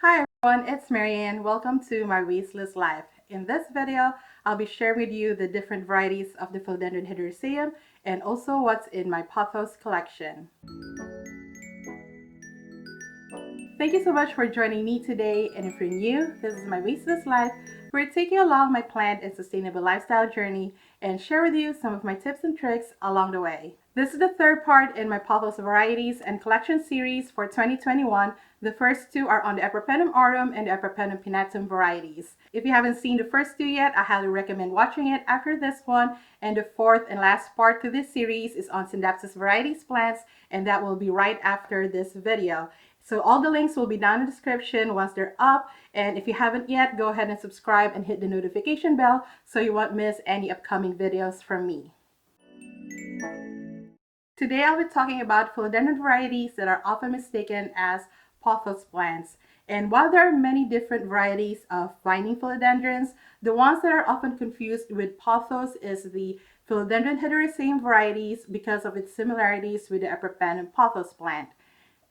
Hi everyone, it's Marianne. Welcome to my Wasteless Life. In this video, I'll be sharing with you the different varieties of the Philodendron Hederaceum and also what's in my pothos collection. Thank you so much for joining me today, and if you're new, this is my Wasteless Life. We're taking along my plant and sustainable lifestyle journey and share with you some of my tips and tricks along the way. This is the third part in my pothos varieties and collection series for 2021. The first two are on the Epipremnum aurum and the Epipremnum pinnatum varieties. If you haven't seen the first two yet, I highly recommend watching it after this one. And the fourth and last part to this series is on Scindapsus varieties plants, and that will be right after this video. So all the links will be down in the description once they're up. And if you haven't yet, go ahead and subscribe and hit the notification bell so you won't miss any upcoming videos from me. Today I'll be talking about philodendron varieties that are often mistaken as pothos plants. And while there are many different varieties of vining philodendrons, the ones that are often confused with pothos is the Philodendron Hederaceum varieties because of its similarities with the Epipremnum pothos plant.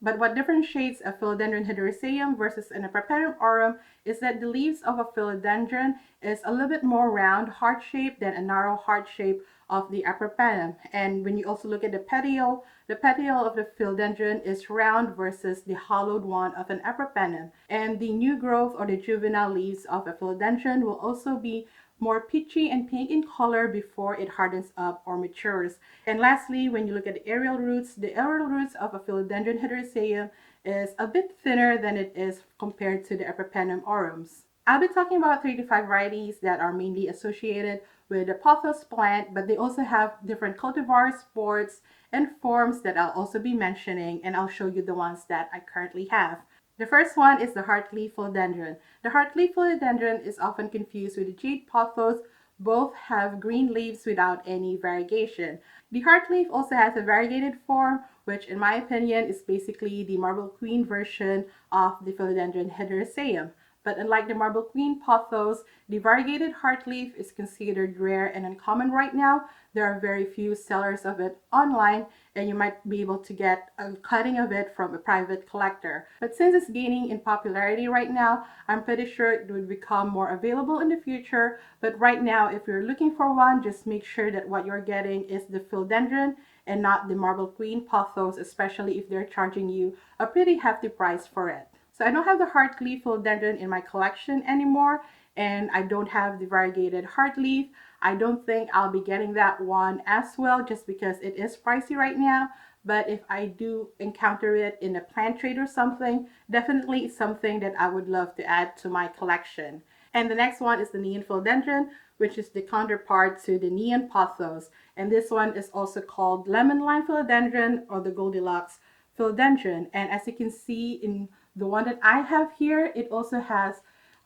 But what differentiates a Philodendron Hederaceum versus an Epipremnum aurum is that the leaves of a philodendron is a little bit more round, heart-shaped than a narrow heart shape of the Epipremnum. And when you also look at the petiole of the philodendron is round versus the hollowed one of an Epipremnum. And the new growth or the juvenile leaves of a philodendron will also be more peachy and pink in color before it hardens up or matures. And lastly, when you look at the aerial roots of a Philodendron Hederaceum is a bit thinner than it is compared to the Epipremnum aurums. I'll be talking about 3 to 5 varieties that are mainly associated with the pothos plant, but they also have different cultivars, sports, and forms that I'll also be mentioning, and I'll show you the ones that I currently have. The first one is the heartleaf philodendron. The heartleaf philodendron is often confused with the jade pothos. Both have green leaves without any variegation. The heartleaf also has a variegated form, which in my opinion is basically the marble queen version of the Philodendron Hederaceum. But unlike the marble queen pothos, the variegated heartleaf is considered rare and uncommon right now. There are very few sellers of it online, and you might be able to get a cutting of it from a private collector. But since it's gaining in popularity right now, I'm pretty sure it would become more available in the future. But right now, if you're looking for one, just make sure that what you're getting is the philodendron and not the marble queen pothos, especially if they're charging you a pretty hefty price for it. So I don't have the heartleaf philodendron in my collection anymore, and I don't have the variegated heartleaf. I don't think I'll be getting that one as well just because it is pricey right now. But if I do encounter it in a plant trade or something, definitely something that I would love to add to my collection. And the next one is the neon philodendron, which is the counterpart to the neon pothos. And this one is also called lemon lime philodendron or the Goldilocks philodendron. And as you can see in the one that I have here, it also has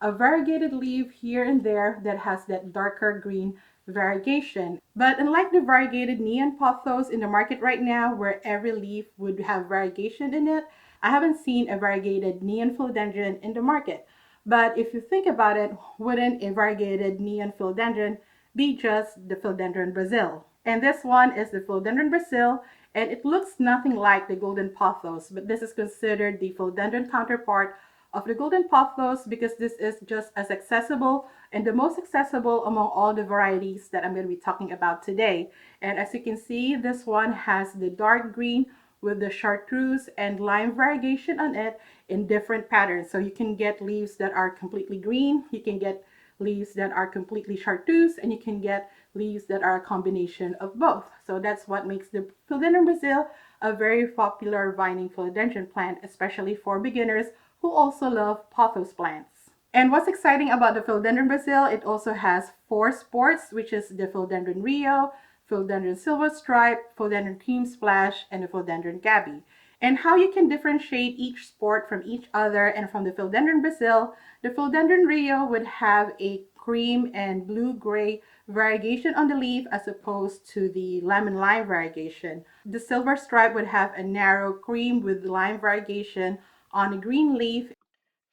a variegated leaf here and there that has that darker green variegation. But unlike the variegated neon pothos in the market right now, where every leaf would have variegation in it, I haven't seen a variegated neon philodendron in the market. But if you think about it, wouldn't a variegated neon philodendron be just the Philodendron Brazil? And this one is the Philodendron Brazil, and it looks nothing like the golden pothos, but this is considered the philodendron counterpart of the golden pothos because this is just as accessible and the most accessible among all the varieties that I'm going to be talking about today. And as you can see, this one has the dark green with the chartreuse and lime variegation on it in different patterns. So you can get leaves that are completely green, you can get leaves that are completely chartreuse, and you can get leaves that are a combination of both. So that's what makes the Philodendron Brazil a very popular vining philodendron plant, especially for beginners who also love pothos plants. And what's exciting about the Philodendron Brazil, it also has 4 sports, which is the Philodendron Rio, Philodendron Silver Stripe, Philodendron Cream Splash, and the Philodendron Gabby. And how you can differentiate each sport from each other and from the Philodendron Brazil, the Philodendron Rio would have a cream and blue-gray variegation on the leaf as opposed to the lemon lime variegation. The Silver Stripe would have a narrow cream with lime variegation on a green leaf.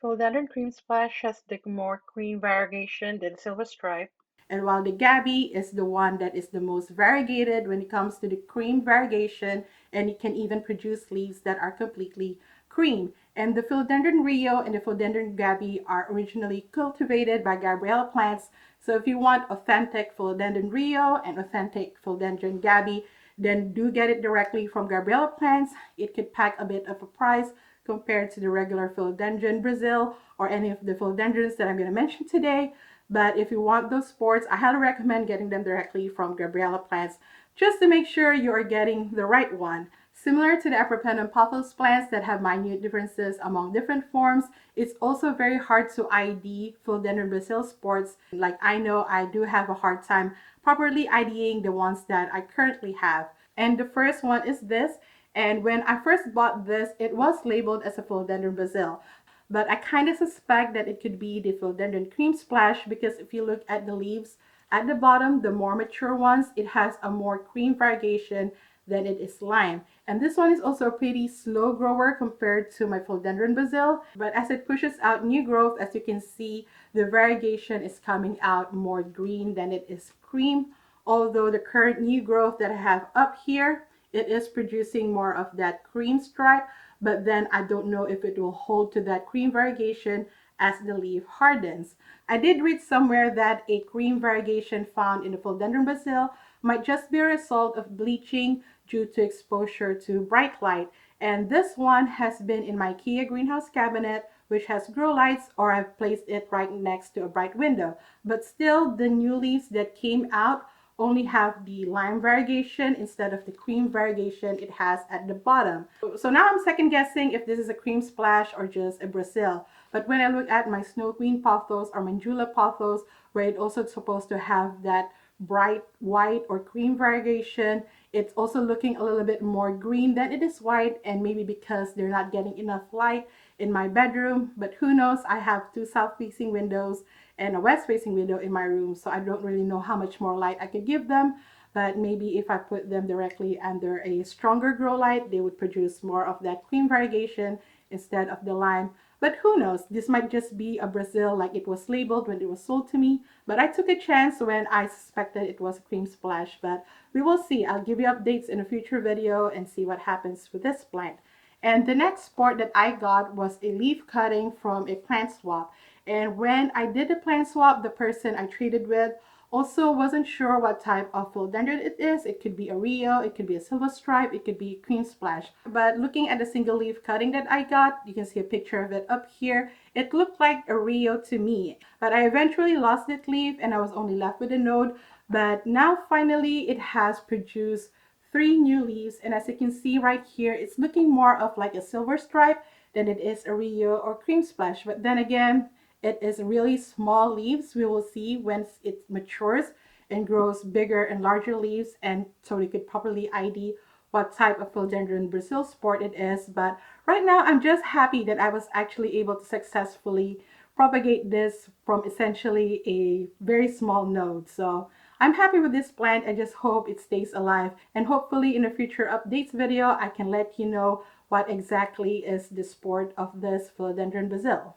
Philodendron Cream Splash has the more cream variegation than Silver Stripe. And while the Gabby is the one that is the most variegated when it comes to the cream variegation, and it can even produce leaves that are completely cream. And the Philodendron Rio and the Philodendron Gabi are originally cultivated by Gabriella Plants. So if you want authentic Philodendron Rio and authentic Philodendron Gabi, then do get it directly from Gabriella Plants. It could pack a bit of a price compared to the regular Philodendron Brazil or any of the philodendrons that I'm going to mention today. But if you want those sports, I highly recommend getting them directly from Gabriella Plants just to make sure you are getting the right one. Similar to the Apropenum pothos plants that have minute differences among different forms, it's also very hard to ID Philodendron Brazil sports. Like I know I do have a hard time properly IDing the ones that I currently have. And the first one is this. And when I first bought this, it was labeled as a Philodendron Brazil. But I kind of suspect that it could be the Philodendron Cream Splash because if you look at the leaves at the bottom, the more mature ones, it has a more cream variegation than it is lime. And this one is also a pretty slow grower compared to my Philodendron Brazil. But as it pushes out new growth, as you can see, the variegation is coming out more green than it is cream. Although the current new growth that I have up here, it is producing more of that cream stripe, but then I don't know if it will hold to that cream variegation as the leaf hardens. I did read somewhere that a cream variegation found in the Philodendron Brazil might just be a result of bleaching due to exposure to bright light. And this one has been in my IKEA greenhouse cabinet, which has grow lights, or I've placed it right next to a bright window. But still, the new leaves that came out only have the lime variegation instead of the cream variegation it has at the bottom. So now I'm second guessing if this is a cream splash or just a Brazil. But when I look at my Snow Queen pothos or Manjula pothos, where it also supposed to have that bright white or cream variegation, it's also looking a little bit more green than it is white, and maybe because they're not getting enough light in my bedroom. But who knows, I have two south-facing windows and a west-facing window in my room, so I don't really know how much more light I could give them. But maybe if I put them directly under a stronger grow light, they would produce more of that cream variegation instead of the lime. But who knows, this might just be a Brazil like it was labeled when it was sold to me. But I took a chance when I suspected it was a cream splash. But we will see. I'll give you updates in a future video and see what happens with this plant. And the next sport that I got was a leaf cutting from a plant swap. And when I did the plant swap, the person I traded with also wasn't sure what type of philodendron it is. It could be a Rio, it could be a silver stripe, it could be a cream splash. But looking at the single leaf cutting that I got, you can see a picture of it up here. It looked like a Rio to me. But I eventually lost that leaf and I was only left with a node. But now finally it has produced 3 new leaves, and as you can see right here, it's looking more of like a silver stripe than it is a Rio or cream splash. But then again, it is really small leaves. We will see once it matures and grows bigger and larger leaves, and so we could properly ID what type of Philodendron Brazil sport it is. But right now, I'm just happy that I was actually able to successfully propagate this from essentially a very small node. So I'm happy with this plant. I just hope it stays alive, and hopefully in a future updates video I can let you know what exactly is the sport of this Philodendron Brazil.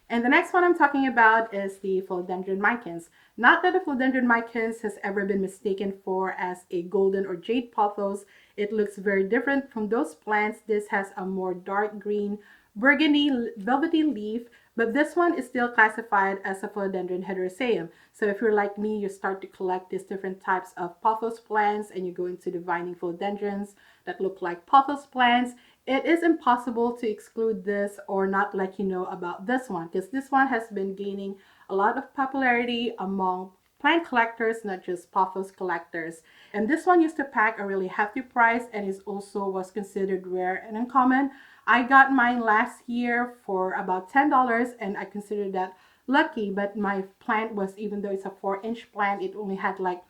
And the next one I'm talking about is the Philodendron micans. Not that the Philodendron micans has ever been mistaken for as a golden or jade pothos. It looks very different from those plants. This has a more dark green, burgundy, velvety leaf, but this one is still classified as a Philodendron hederaceum. So if you're like me, you start to collect these different types of pothos plants and you go into divining philodendrons that look like pothos plants, it is impossible to exclude this or not let you know about this one, because this one has been gaining a lot of popularity among plant collectors, not just pothos collectors. And this one used to pack a really hefty price and is also was considered rare and uncommon. I got mine last year for about $10 and I considered that lucky, but my plant was, even though it's a 4-inch plant, it only had like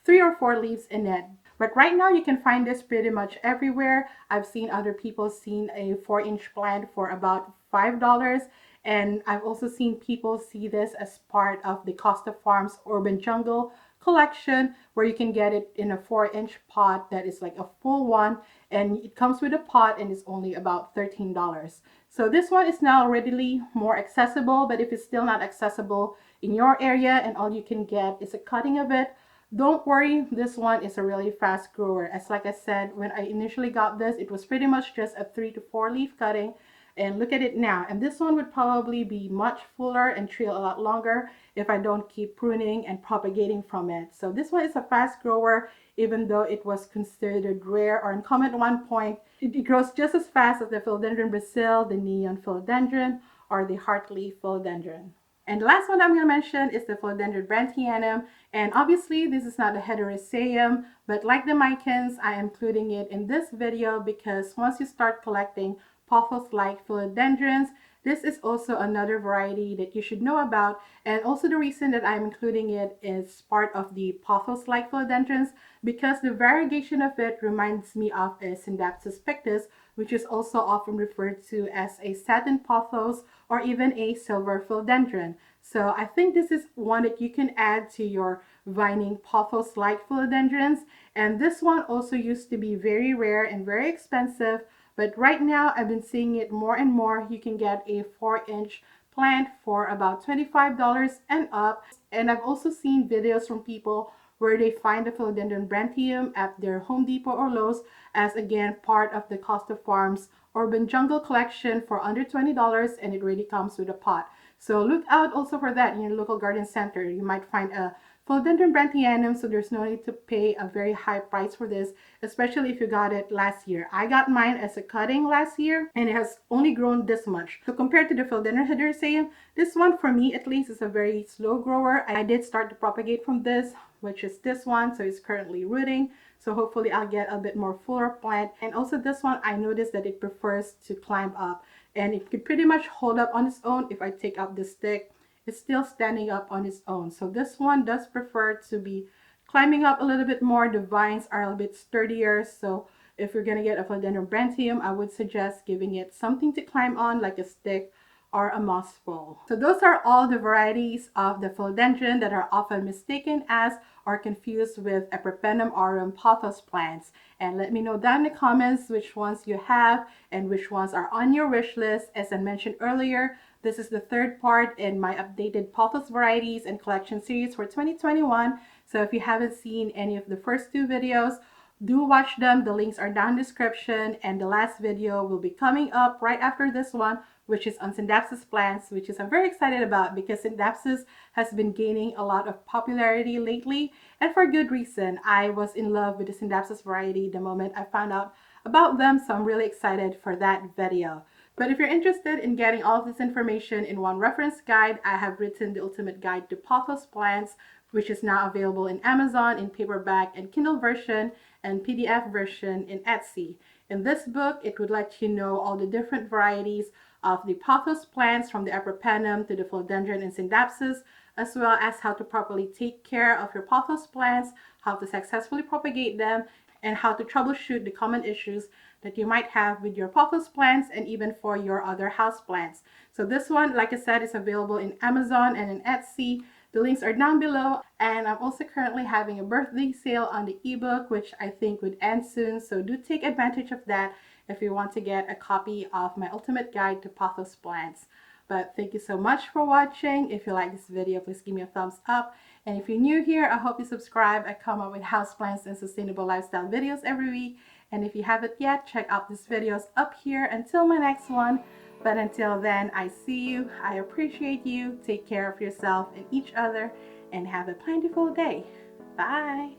3 or 4 leaves in it. But right now you can find this pretty much everywhere. I've seen other people seen a 4-inch plant for about $5. And I've also seen people see this as part of the Costa Farms Urban Jungle collection, where you can get it in a 4-inch pot that is like a full one, and it comes with a pot and it's only about $13. So this one is now readily more accessible, but if it's still not accessible in your area and all you can get is a cutting of it, don't worry, this one is a really fast grower. As like I said, when I initially got this, it was pretty much just a 3 to 4 leaf cutting, and look at it now. And this one would probably be much fuller and trail a lot longer if I don't keep pruning and propagating from it. So this one is a fast grower, even though it was considered rare or uncommon at one point. It grows just as fast as the Philodendron Brazil, the Neon Philodendron, or the Heartleaf Philodendron. And the last one I'm going to mention is the Philodendron Brandtianum. And obviously this is not a heteroiceum, but like the Micans, I am including it in this video because once you start collecting pothos-like philodendrons, this is also another variety that you should know about. And also the reason that I'm including it is part of the pothos-like philodendrons because the variegation of it reminds me of a Scindapsus pictus, which is also often referred to as a satin pothos or even a silver philodendron. So I think this is one that you can add to your vining pothos-like philodendrons. And this one also used to be very rare and very expensive, but right now I've been seeing it more and more. You can get a 4-inch plant for about $25 and up. And I've also seen videos from people where they find the Philodendron Brandtium at their Home Depot or Lowe's as again part of the Costa Farms Urban Jungle collection for under $20, and it really comes with a pot. So look out also for that in your local garden center. You might find a Philodendron Brandtianum, so there's no need to pay a very high price for this, especially if you got it last year. I got mine as a cutting last year, and it has only grown this much. So compared to the Philodendron Heteroiceum, this one for me at least is a very slow grower. I did start to propagate from this, which is this one, so it's currently rooting. So hopefully I'll get a bit more fuller plant. And also this one, I noticed that it prefers to climb up, and it could pretty much hold up on its own. If I take out the stick, it's still standing up on its own. So this one does prefer to be climbing up a little bit more. The vines are a little bit sturdier. So if you're gonna get a Philodendron Brandtium, I would suggest giving it something to climb on, like a stick or a moss pole. So those are all the varieties of the philodendron that are often mistaken as or confused with Epipremnum aurum pothos plants. And let me know down in the comments which ones you have and which ones are on your wish list. As I mentioned earlier, this is the third part in my updated pothos varieties and collection series for 2021. So if you haven't seen any of the first two videos, do watch them. The links are down in the description, and the last video will be coming up right after this one, which is on Scindapsus plants, which is I'm very excited about because Scindapsus has been gaining a lot of popularity lately, and for good reason. I was in love with the Scindapsus variety the moment I found out about them, so I'm really excited for that video. But if you're interested in getting all of this information in one reference guide, I have written the Ultimate Guide to Pothos Plants, which is now available in Amazon in paperback and Kindle version and PDF version in Etsy. In this book, it would let you know all the different varieties of the pothos plants, from the Epipremnum to the Philodendron and Scindapsus, as well as how to properly take care of your pothos plants, how to successfully propagate them, and how to troubleshoot the common issues that you might have with your pothos plants and even for your other house plants. So this one, like I said, is available in Amazon and in Etsy. The links are down below, and I'm also currently having a birthday sale on the ebook, which I think would end soon. So do take advantage of that if you want to get a copy of my Ultimate Guide to Pothos Plants. But thank you so much for watching. If you like this video, please give me a thumbs up. And if you're new here, I hope you subscribe. I come up with houseplants and sustainable lifestyle videos every week. And if you haven't yet, check out these videos up here until my next one. But until then, I see you, I appreciate you, take care of yourself and each other, and have a plentiful day. Bye!